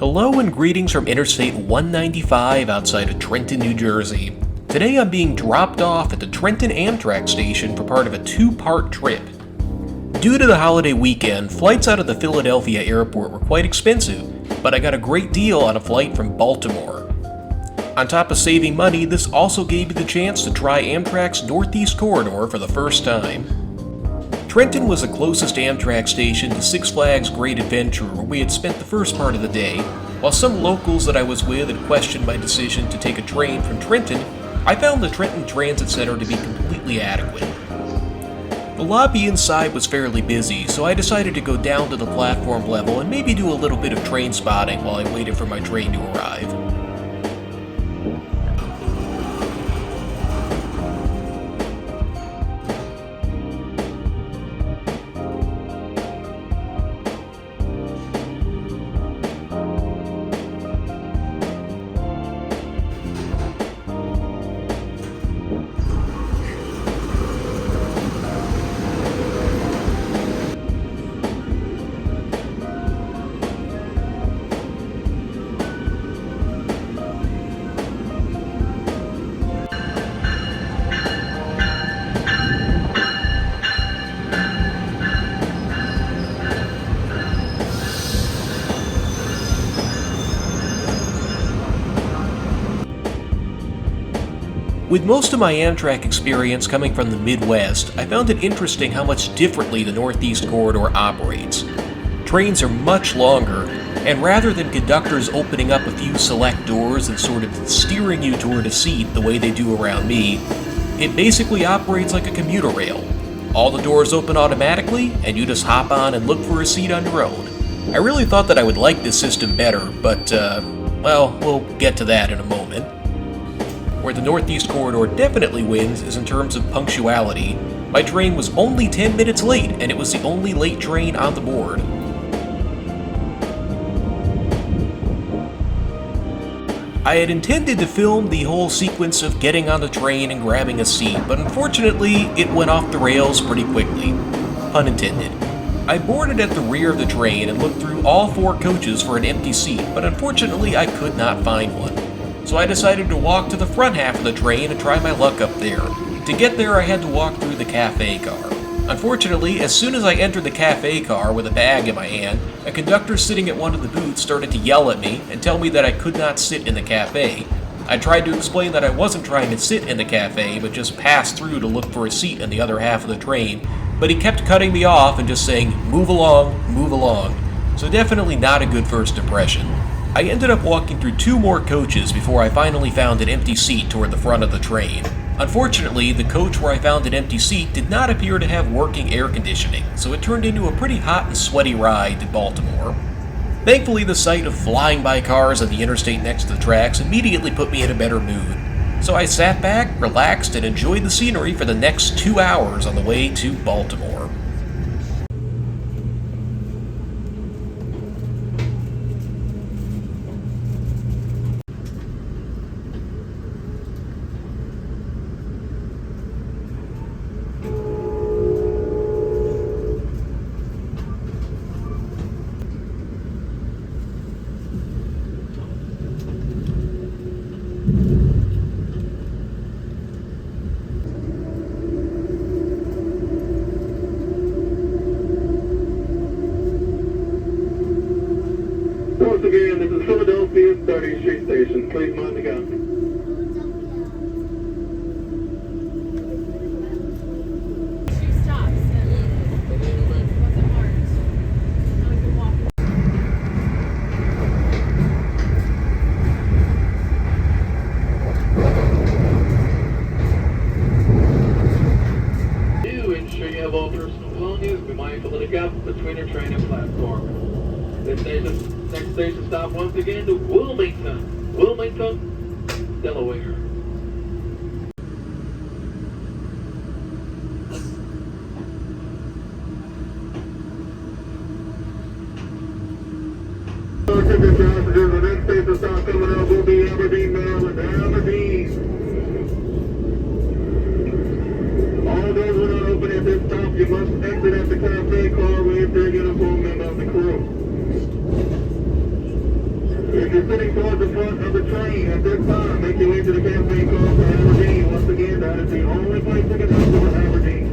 Hello and greetings from Interstate 195 outside of Trenton, New Jersey. Today I'm being dropped off at the Trenton Amtrak station for part of a two-part trip. Due to the holiday weekend, flights out of the Philadelphia airport were quite expensive, but I got a great deal on a flight from Baltimore. On top of saving money, this also gave me the chance to try Amtrak's Northeast Corridor for the first time. Trenton was the closest Amtrak station to Six Flags Great Adventure, where we had spent the first part of the day. While some locals that I was with had questioned my decision to take a train from Trenton, I found the Trenton Transit Center to be completely adequate. The lobby inside was fairly busy, so I decided to go down to the platform level and maybe do a little bit of train spotting while I waited for my train to arrive. With most of my Amtrak experience coming from the Midwest, I found it interesting how much differently the Northeast Corridor operates. Trains are much longer, and rather than conductors opening up a few select doors and sort of steering you toward a seat the way they do around me, it basically operates like a commuter rail. All the doors open automatically, and you just hop on and look for a seat on your own. I really thought that I would like this system better, but, well, we'll get to that in a moment. Where the Northeast Corridor definitely wins is in terms of punctuality. My train was only 10 minutes late, and it was the only late train on the board. I had intended to film the whole sequence of getting on the train and grabbing a seat, but unfortunately, it went off the rails pretty quickly. Pun intended. I boarded at the rear of the train and looked through all four coaches for an empty seat, but unfortunately I could not find one. So I decided to walk to the front half of the train and try my luck up there. To get there, I had to walk through the cafe car. Unfortunately, as soon as I entered the cafe car with a bag in my hand, a conductor sitting at one of the booths started to yell at me and tell me that I could not sit in the cafe. I tried to explain that I wasn't trying to sit in the cafe, but just pass through to look for a seat in the other half of the train, but he kept cutting me off and just saying, move along, so definitely not a good first impression. I ended up walking through two more coaches before I finally found an empty seat toward the front of the train. Unfortunately, the coach where I found an empty seat did not appear to have working air conditioning, so it turned into a pretty hot and sweaty ride to Baltimore. Thankfully, the sight of flying by cars on the interstate next to the tracks immediately put me in a better mood. So I sat back, relaxed, and enjoyed the scenery for the next 2 hours on the way to Baltimore. Once again, this is Philadelphia 30th Street Station. Please mind the gap. Do ensure you have all personal belongings. Be mindful of the gap between your train and platform. Next station stop once again to Wilmington, Delaware. Ticket passengers, the next station stop coming up will be Aberdeen, Maryland. Aberdeen. All doors will not open at this stop. You must exit at the cafe car with your uniform member of the crew. Aberdeen. At this time, make your way to the campaign call for Aberdeen. Once again, that is the only place to get up for Aberdeen.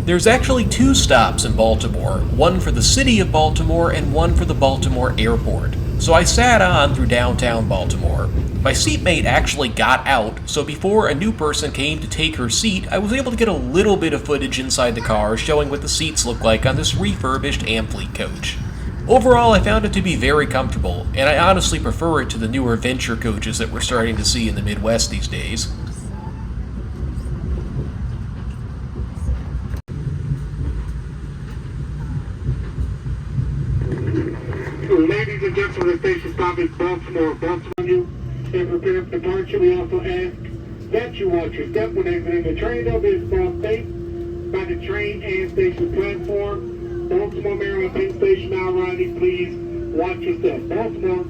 There's actually 2 stops in Baltimore, one for the city of Baltimore and one for the Baltimore airport. So I sat on through downtown Baltimore. My seatmate actually got out, so before a new person came to take her seat, I was able to get a little bit of footage inside the car showing what the seats look like on this refurbished Amfleet coach. Overall, I found it to be very comfortable, and I honestly prefer it to the newer Venture coaches that we're starting to see in the Midwest these days. Ladies and gentlemen, the station stop is Baltimore. Baltimore, and prepare for departure. We also ask that you watch your step when exiting the train. There'll be a small space by the train and station platform. Baltimore, Maryland, Penn Station now arriving. Please watch your step. Baltimore.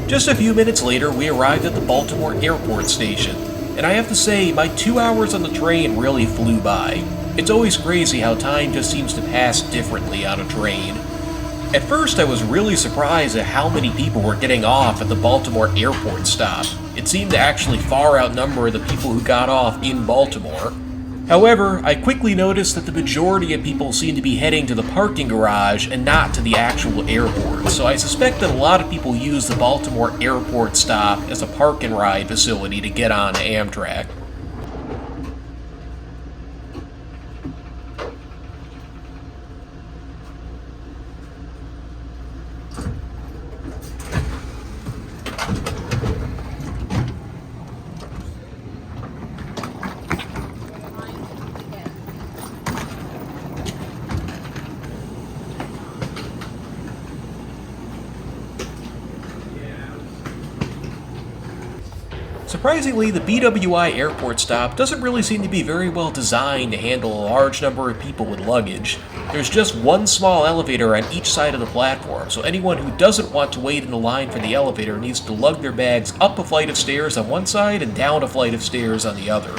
Just a few minutes later, we arrived at the Baltimore airport station, and I have to say, my 2 hours on the train really flew by. It's always crazy how time just seems to pass differently on a train. At first, I was really surprised at how many people were getting off at the Baltimore airport stop. It seemed to actually far outnumber the people who got off in Baltimore. However, I quickly noticed that the majority of people seemed to be heading to the parking garage and not to the actual airport, so I suspect that a lot of people use the Baltimore airport stop as a park and ride facility to get on to Amtrak. Surprisingly, the BWI airport stop doesn't really seem to be very well designed to handle a large number of people with luggage. There's just one small elevator on each side of the platform, so anyone who doesn't want to wait in the line for the elevator needs to lug their bags up a flight of stairs on one side and down a flight of stairs on the other.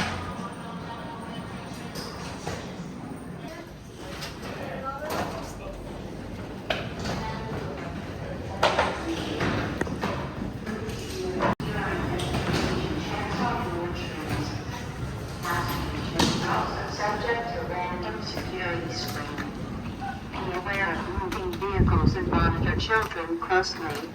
Subject to random security screening. Be aware of moving vehicles and monitor children closely.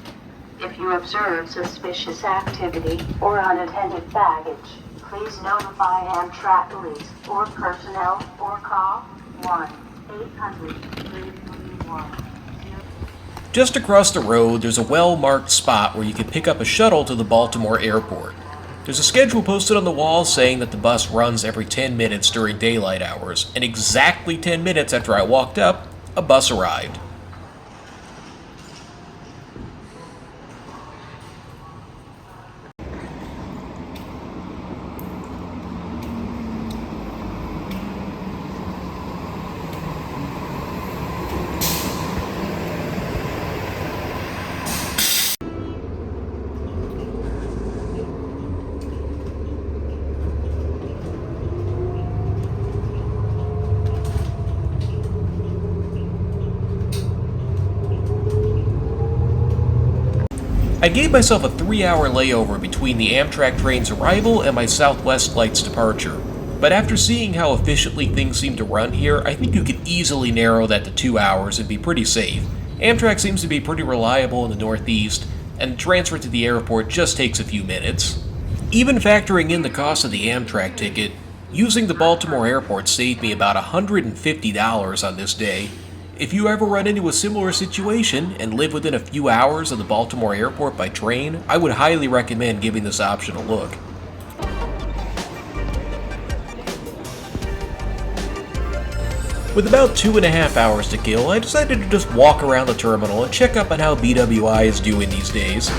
If you observe suspicious activity or unattended baggage, please notify Amtrak police or personnel or call 1-800-321. Just across the road, there's a well-marked spot where you can pick up a shuttle to the Baltimore airport. There's a schedule posted on the wall saying that the bus runs every 10 minutes during daylight hours, and exactly 10 minutes after I walked up, a bus arrived. I gave myself a 3-hour layover between the Amtrak train's arrival and my Southwest flight's departure. But after seeing how efficiently things seem to run here, I think you could easily narrow that to 2 hours and be pretty safe. Amtrak seems to be pretty reliable in the Northeast. and the transfer to the airport just takes a few minutes. Even factoring in the cost of the Amtrak ticket, using the Baltimore airport saved me about $150 on this day. If you ever run into a similar situation and live within a few hours of the Baltimore airport by train, I would highly recommend giving this option a look. With about 2.5 hours to kill, I decided to just walk around the terminal and check up on how BWI is doing these days.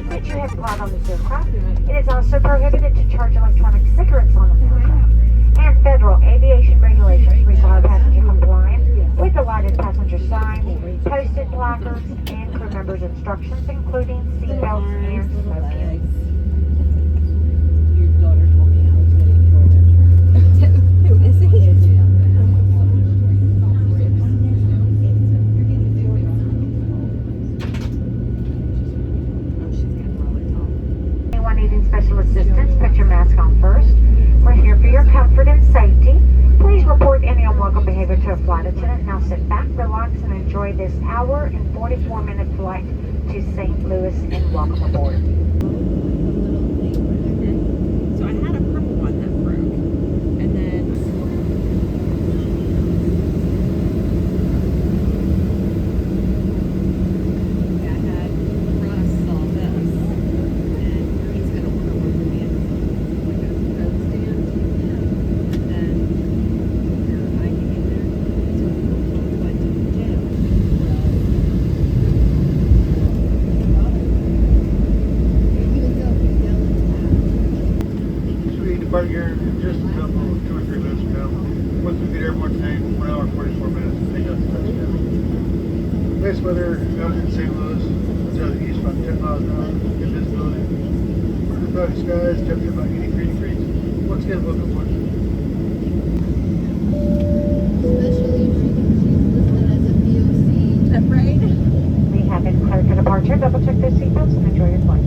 That you have allowed on this aircraft. It is also prohibited to charge electronic cigarettes on an aircraft. And federal aviation regulations require passenger compliance with the lighted passenger signs, posted placards, and crew members' instructions, including seatbelts and smoking. Your daughter told me I was getting short. Who is he? Anyone needing special assistance, put your mask on first. We're here for your comfort and safety. Please report any unwelcome behavior to a flight attendant. Now sit back, relax, and enjoy this hour and 44-minute flight to St. Louis, and welcome aboard. So I had a purple one that broke, and then I had Russ saw this, and he's gonna order one for me, like a coat stand, and then I can get there, so I took the jail. Should we depart here in just a couple, 2 or 3 minutes from now? Once we get everyone's name, 1 hour and 44 minutes, they got the touchdown. Nice weather out in St. Louis. It's out of the east about 10 miles an hour. Good visibility. Blue cloudy skies, temperature about 83 degrees. Once again, welcome aboard. Especially if she thinks she's listening. double check those seatbelts and enjoy your flight.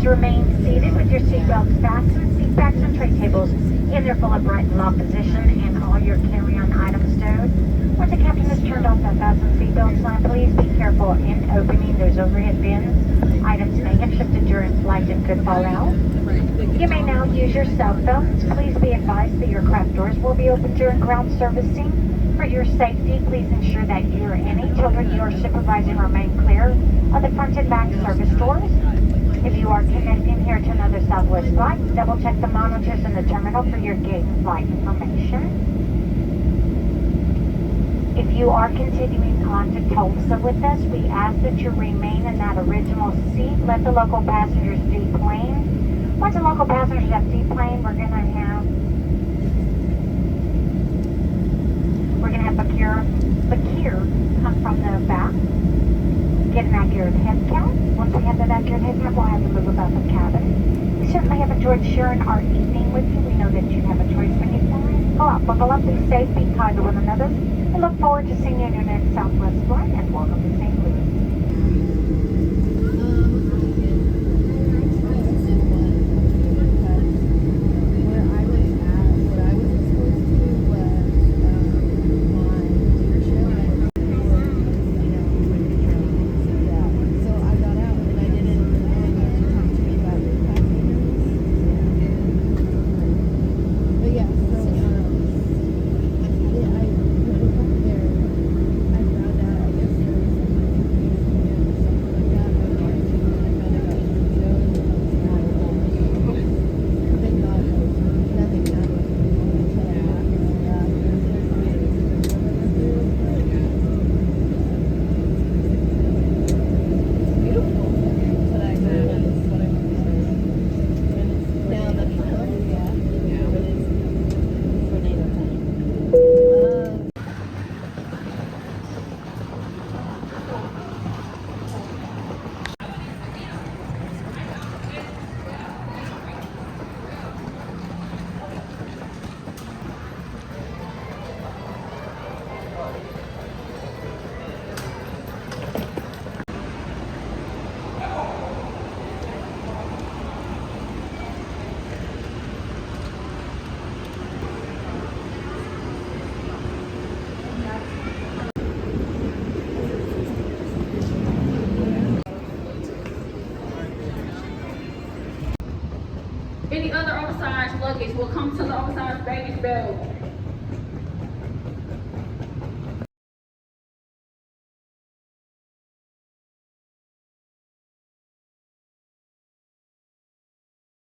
Please remain seated with your seatbelts fastened, seat backs and tray tables in their full upright and locked position, and all your carry-on items stowed. Once the captain has turned off that fasten seatbelt sign, please be careful in opening those overhead bins. Items may have shifted during flight and could fall out. You may now use your cell phones. Please be advised that your craft doors will be open during ground servicing. For your safety, please ensure that you or any children you are supervising remain clear of the front and back service doors. If you are connecting here to another Southwest flight, double check the monitors in the terminal for your gate and flight information. If you are continuing on to Tulsa with us, we ask that you remain in that original seat. Let the local passengers deplane. Once the local passengers have deplaned, we're gonna have Bakir come from the back, get an accurate head count. Once we have that accurate head count, we'll have to move about the cabin. We certainly have enjoyed sharing our evening with you. We know that you have a choice when you fly. Go out, buckle up, be safe, be kind to one another. We look forward to seeing you on your next Southwest flight, and welcome to St. Louis. Any other oversized luggage will come to the oversized baggage belt.